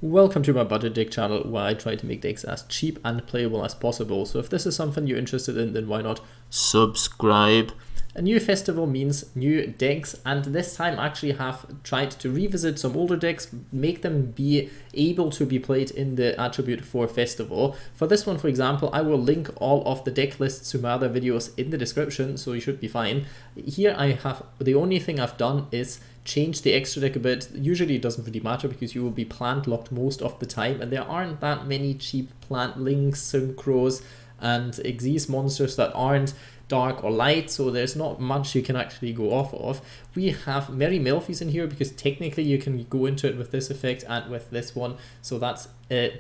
Welcome to my budget deck channel where I try to make decks as cheap and playable as possible. So if this is something you're interested in, then why not subscribe? A new festival means new decks, and this time I actually have tried to revisit some older decks, make them be able to be played in the Attribute 4 festival. For this one, for example, I will link all of the deck lists to my other videos in the description, so you should be fine. Here I have, the only thing I've done is change the extra deck a bit. Usually it doesn't really matter because you will be plant locked most of the time, and there aren't that many cheap plant links, synchros, and Xyz monsters that aren't dark or light, so there's not much you can actually go off of. We have Merry Melffys in here because technically you can go into it with this effect and with this one, so that's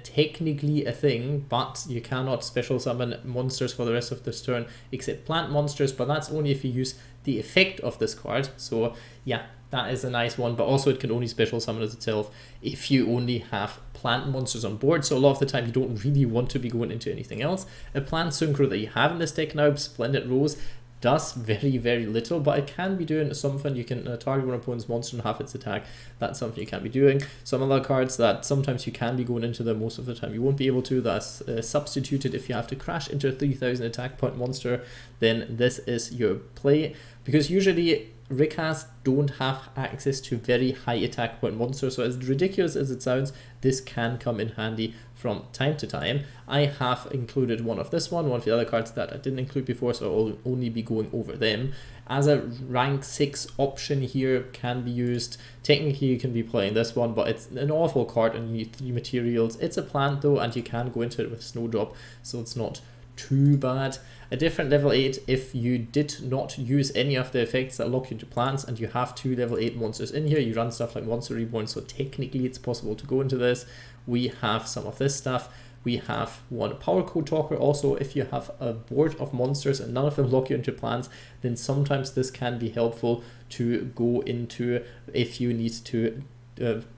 technically a thing, but you cannot special summon monsters for the rest of this turn except plant monsters, but that's only if you use the effect of this card. So yeah, that is a nice one, but also it can only special summon as itself if you only have plant monsters on board, so a lot of the time you don't really want to be going into anything else. A plant synchro that you have in this deck now, Splendid Rose, does very little, but it can be doing something. You can target one opponent's monster and half its attack. That's something you can be doing. Some other cards that sometimes you can be going into them, most of the time you won't be able to. That's substituted if you have to crash into a 3000 attack point monster, then this is your play, because usually Rikkas don't have access to very high attack point monsters, so as ridiculous as it sounds, this can come in handy from time to time. I have included one of the other cards that I didn't include before, so I'll only be going over them. As a rank 6 option here, can be used. Technically you can be playing this one, but it's an awful card and you need 3 materials. It's a plant though, and you can go into it with Snowdrop, so it's not too bad. A different level 8 if you did not use any of the effects that lock you into plants, and you have 2 level 8 monsters in here. You run stuff like Monster Reborn, so technically it's possible to go into this. We have some of this stuff. We have one Power Code Talker. Also, if you have a board of monsters and none of them lock you into plants, then sometimes this can be helpful to go into if you need to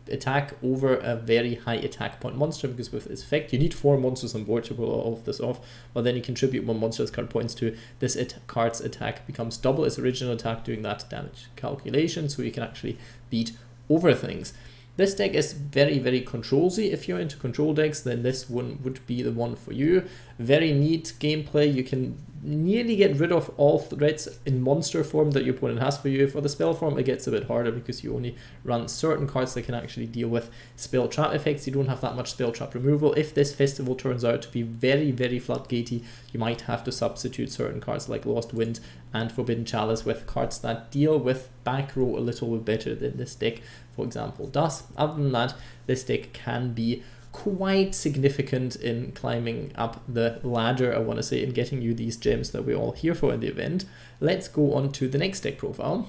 attack over a very high attack point monster, because with this effect you need 4 monsters on board to pull all of this off, but then you contribute 1 monster as card points to this card's attack, becomes double its original attack, doing that damage calculation, so you can actually beat over things. This deck is very controlsy. If you're into control decks, then this one would be the one for you. Very neat gameplay. You can nearly get rid of all threats in monster form that your opponent has for you. For the spell form, it gets a bit harder because you only run certain cards that can actually deal with spell trap effects. You don't have that much spell trap removal. If this festival turns out to be very floodgatey, you might have to substitute certain cards like Lost Wind and Forbidden Chalice with cards that deal with back row a little bit better than this deck, for example, does. Other than that, this deck can be quite significant in climbing up the ladder, I want to say, in getting you these gems that we're all here for in the event. Let's go on to the next deck profile.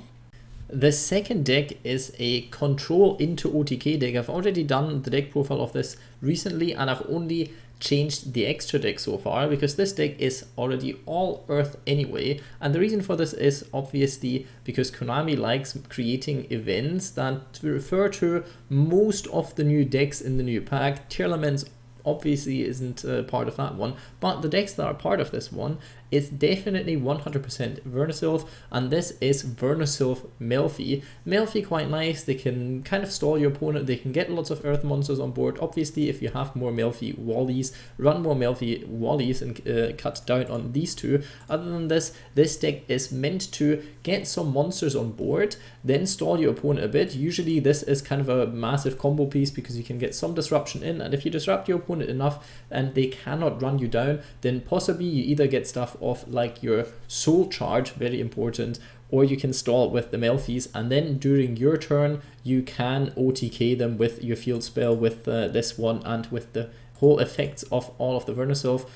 The second deck is a control into OTK deck. I've already done the deck profile of this recently, and I've only changed the extra deck so far because this deck is already all earth anyway, and the reason for this is obviously because Konami likes creating events that refer to most of the new decks in the new pack. Tier Laments obviously isn't part of that one, but the decks that are part of this one is definitely 100% Vernusylph, and this is Vernusylph Melffy. Melffy quite nice. They can kind of stall your opponent. They can get lots of earth monsters on board. Obviously, if you have more Melffy Wallies, run more Melffy Wallies and cut down on these two. Other than this, this deck is meant to get some monsters on board, then stall your opponent a bit. Usually this is kind of a massive combo piece because you can get some disruption in, and if you disrupt your opponent enough and they cannot run you down, then possibly you either get stuff off like your Soul Charge, very important, or you can stall with the Melffys, and then during your turn you can OTK them with your field spell with this one and with the whole effects of all of the Vernusylph.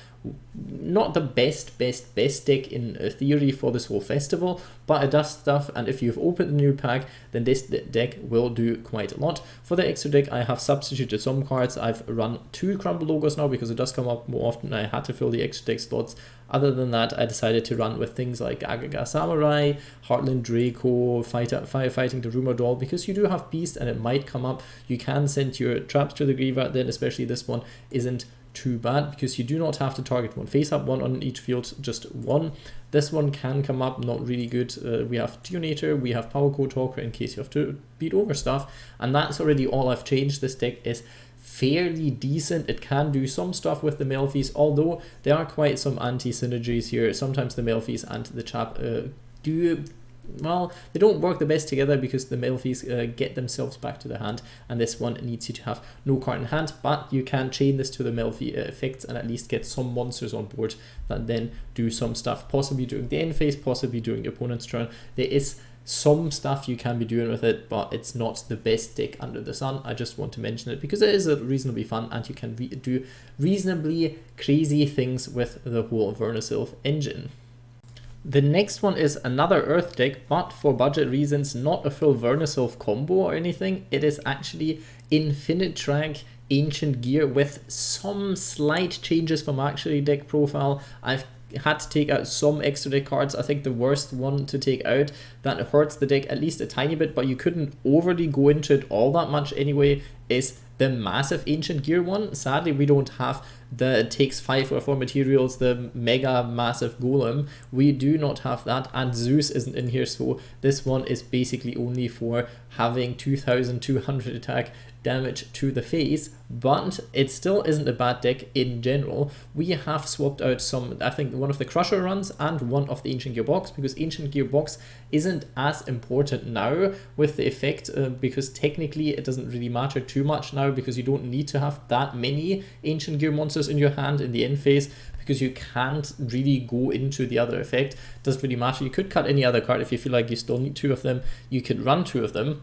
Not the best deck in theory for this whole festival, but it does stuff, and if you've opened the new pack, then this deck will do quite a lot. For the extra deck, I have substituted some cards. I've run 2 Crumble logos now because it does come up more often. I had to fill the extra deck slots. Other than that, I decided to run with things like Agaga Samurai, Heartland Draco, Firefighting the Rumor Doll, because you do have Beast and it might come up. You can send your traps to the graveyard, then especially this one isn't too bad because you do not have to target one face up, 1 on each field, just 1. This one can come up, not really good. We have Tunator, we have Power Code Talker in case you have to beat over stuff, and that's already all I've changed. This deck is fairly decent. It can do some stuff with the Melffys, although there are quite some anti-synergies here. Sometimes the Melffys and the chap do, well, they don't work the best together because the Melffys get themselves back to the hand, and this one needs you to have no card in hand, but you can chain this to the Melffy effects and at least get some monsters on board that then do some stuff, possibly during the end phase, possibly during the opponent's turn. There is some stuff you can be doing with it, but it's not the best deck under the sun. I just want to mention it because it is reasonably fun and you can do reasonably crazy things with the whole Vernusylph engine. The next one is another Earth deck, but for budget reasons, not a full Vernusylph combo or anything. It is actually Infinitrack Ancient Gear with some slight changes from actually deck profile. I've had to take out some extra deck cards. I think the worst one to take out that hurts the deck at least a tiny bit, but you couldn't overly go into it all that much anyway, is the massive Ancient Gear one. Sadly, we don't have the it takes 5 or 4 materials, the mega massive golem. We do not have that, and Zeus isn't in here, so this one is basically only for having 2200 attack damage to the face, but it still isn't a bad deck in general. We have swapped out some, I think one of the Crusher runs and one of the Ancient Gear box, because Ancient Gear box isn't as important now with the effect, because technically it doesn't really matter too much now, because you don't need to have that many Ancient Gear monsters in your hand in the end phase, because you can't really go into the other effect. It doesn't really matter. You could cut any other card if you feel like you still need 2 of them. You could run 2 of them.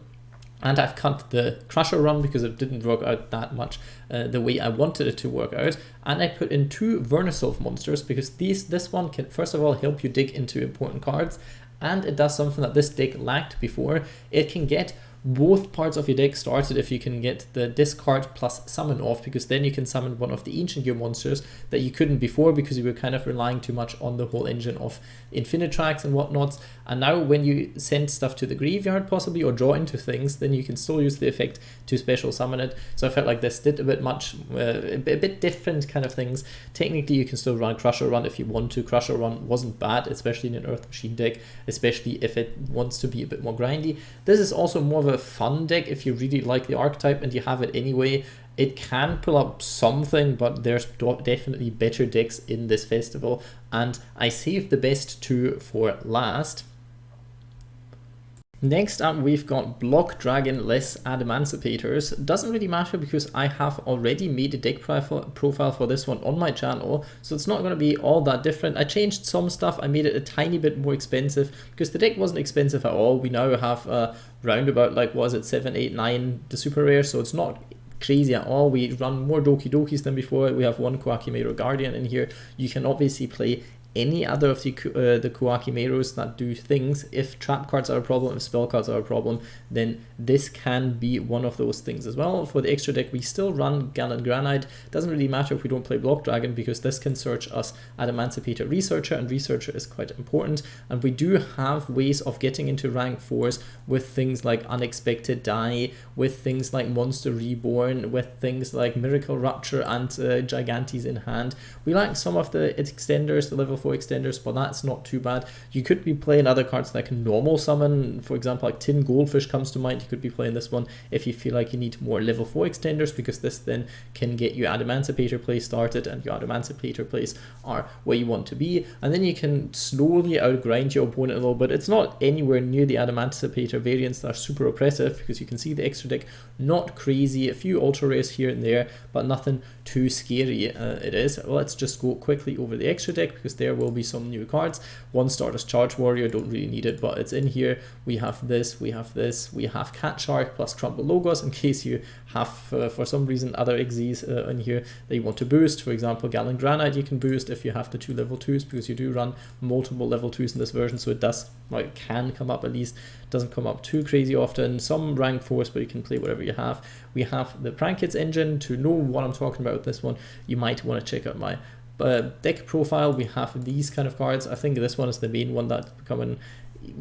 And I've cut the Crusher run because it didn't work out that much the way I wanted it to work out. And I put in 2 Vernusylph monsters because this one can first of all help you dig into important cards, and it does something that this deck lacked before. It can get both parts of your deck started if you can get the discard plus summon off, because then you can summon one of the Ancient Gear monsters that you couldn't before because you were kind of relying too much on the whole engine of Infinitracks and whatnots. And now when you send stuff to the graveyard possibly or draw into things, then you can still use the effect to special summon it. So I felt like this did a bit different kind of things. Technically you can still run Crusher run if you want to. Crusher run wasn't bad, especially in an Earth Machine deck, especially if it wants to be a bit more grindy. This is also more of a fun deck if you really like the archetype and you have it anyway. It can pull up something, but there's definitely better decks in this festival, and I saved the best 2 for last. Next up, we've got Block Dragon less Adamancipators. Doesn't really matter because I have already made a deck profile for this one on my channel, so it's not going to be all that different. I changed some stuff. I made it a tiny bit more expensive because the deck wasn't expensive at all. We now have round about, like, was it 7, 8, 9 the super rare, so it's not crazy at all. We run more Doki Dokis than before. We have 1 Koakimeru Guardian in here. You can obviously play any other of the Koakimerus that do things. If trap cards are a problem, if spell cards are a problem, then this can be one of those things as well. For the extra deck, we still run Gallant Granite. Doesn't really matter if we don't play Block Dragon because this can search us Adamancipator Researcher, and Researcher is quite important. And we do have ways of getting into rank 4s with things like Unexpected Die, with things like Monster Reborn, with things like Miracle Rupture and Gigantes in hand. We like some of the extenders, the level 4 extenders, but that's not too bad. You could be playing other cards that can normal summon. For example, like Tin Goldfish comes to mind. You could be playing this one if you feel like you need more level 4 extenders, because this then can get you Adamancipator plays started, and your Adamancipator plays are where you want to be, and then you can slowly outgrind your opponent a little bit. It's not anywhere near the Adamancipator variants that are super oppressive, because you can see the extra deck not crazy, a few ultra rares here and there, but nothing too scary. It is. Let's just go quickly over the extra deck because there will be some new cards. 1 Stardust Charge Warrior, don't really need it, but it's in here. We have this, we have this, we have Cat Shark plus Crumple Logos in case you have for some reason other Xyz in here that you want to boost. For example, Gallant Granite you can boost if you have the 2 level 2s, because you do run multiple level 2s in this version, so it does, well, it can come up at least. Doesn't come up too crazy often. Some rank 4s, but you can play whatever you have. We have the Prank Kids engine. To know what I'm talking about with this one, you might want to check out my deck profile. We have these kind of cards. I think this one is the main one that's becoming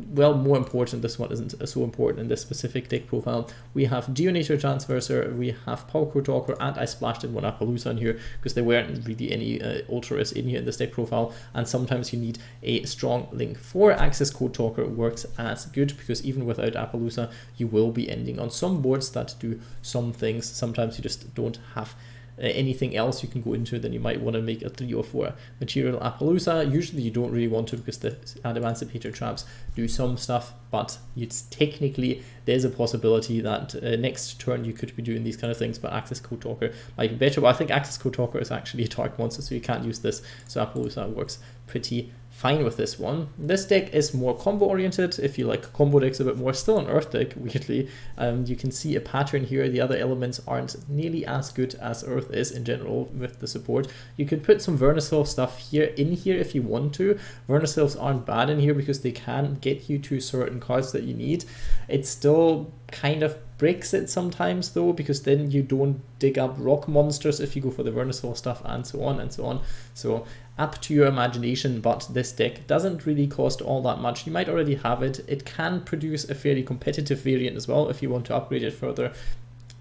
well, more important, this one isn't so important in this specific deck profile. We have Geonator Transverser, we have Powercore Talker, and I splashed in one Appaloosa in here because there weren't really any Ultras in here in this deck profile, and sometimes you need a strong link. 4 Access Code Talker works as good because even without Appaloosa, you will be ending on some boards that do some things. Sometimes you just don't have anything else you can go into, then you might want to make a 3 or 4 material Appaloosa. Usually you don't really want to because the Adamancipator traps do some stuff, but it's technically there's a possibility that next turn you could be doing these kind of things, but Access Code Talker might be better. But I think Access Code Talker is actually a dark monster, so you can't use this, so Appaloosa works pretty fine with this one. This deck is more combo oriented. If you like combo decks a bit more, still an Earth deck, weirdly. You can see a pattern here. The other elements aren't nearly as good as Earth is in general with the support. You could put some Vernusylph stuff here if you want to. Vernusylphs aren't bad in here because they can get you to certain cards that you need. It still kind of breaks it sometimes though, because then you don't dig up rock monsters if you go for the Vernusylph stuff, and so on and so on. So up to your imagination, but this deck doesn't really cost all that much. You might already have it. It can produce a fairly competitive variant as well if you want to upgrade it further.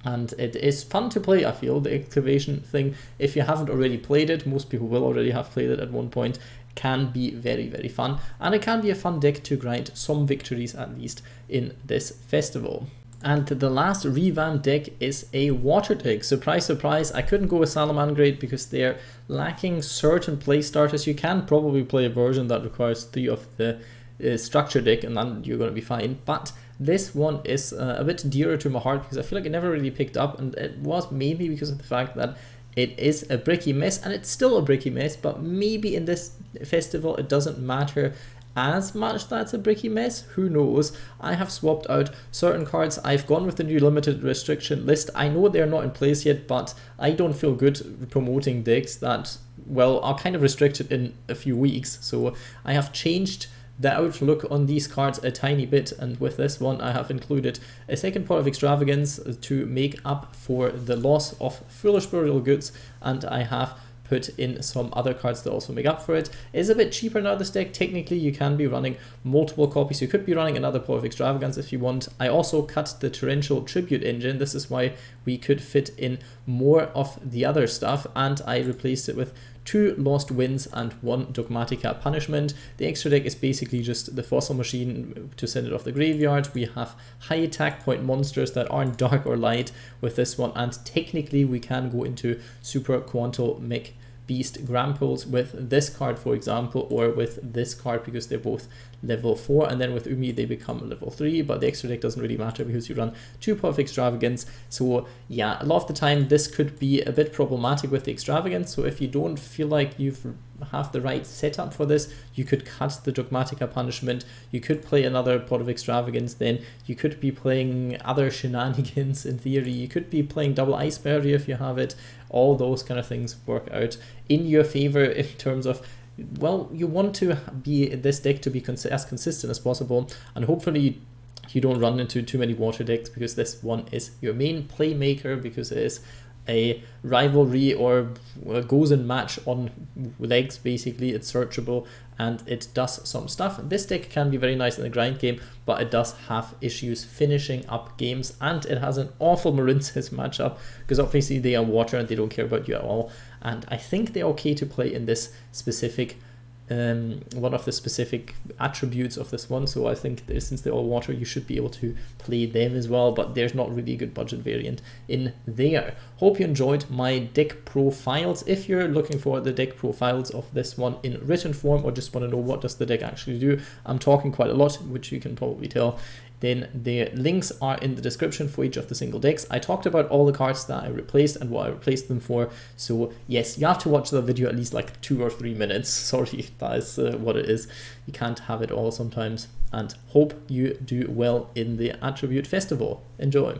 And it is fun to play, I feel, the activation thing. If you haven't already played it, most people will already have played it at one point, can be very, very fun. And it can be a fun deck to grind some victories at least in this festival. And the last revamped deck is a water deck. Surprise, surprise, I couldn't go with Salamangreat because they're lacking certain play starters. You can probably play a version that requires 3 of the structure deck and then you're going to be fine. But this one is a bit dearer to my heart because I feel like it never really picked up, and it was mainly because of the fact that it is a bricky mess, and it's still a bricky mess, but maybe in this festival it doesn't matter as much that's a bricky mess. Who knows? I have swapped out certain cards. I've gone with the new limited restriction list. I know they're not in place yet, but I don't feel good promoting decks that, well, are kind of restricted in a few weeks. So I have changed the outlook on these cards a tiny bit, and with this one I have included a second pot of extravagance to make up for the loss of Foolish Burial Goods, and I have put in some other cards to also make up for it. It's a bit cheaper now, this deck. Technically you can be running multiple copies. You could be running another pot of extravagance if you want. I also cut the torrential tribute engine. This is why we could fit in more of the other stuff, and I replaced it with 2 Lost Winds and 1 Dogmatica Punishment. The extra deck is basically just the Fossil Machine to send it off the graveyard. We have high attack point monsters that aren't dark or light with this one, and technically we can go into Super Quantal Mech Beast Gramples with this card, for example, or with this card because they're both level 4, and then with Umi they become level 3, but the extra deck doesn't really matter because you run 2 pot of extravagance. So yeah, a lot of the time this could be a bit problematic with the extravagance. So if you don't feel like you have the right setup for this, you could cut the Dogmatica Punishment, you could play another pot of extravagance, then you could be playing other shenanigans in theory, you could be playing double Ice Barrier if you have it. All those kind of things work out in your favor in terms of, well, you want to be this deck to be as consistent as possible, and hopefully you don't run into too many water decks because this one is your main playmaker, because it is a rivalry or goes in match on legs. Basically it's searchable and it does some stuff. This deck can be very nice in the grind game, but it does have issues finishing up games, and it has an awful Marincess matchup because obviously they are water and they don't care about you at all, and I think they're okay to play in this specific one of the specific attributes of this one. So I think since they're all water, you should be able to play them as well, but there's not really a good budget variant in there. Hope you enjoyed my deck profiles. If you're looking for the deck profiles of this one in written form, or just want to know what does the deck actually do, I'm talking quite a lot, which you can probably tell, then the links are in the description for each of the single decks. I talked about all the cards that I replaced and what I replaced them for. So yes, you have to watch the video at least like 2 or 3 minutes. Sorry, that is what it is. You can't have it all sometimes. And hope you do well in the Attribute Festival. Enjoy.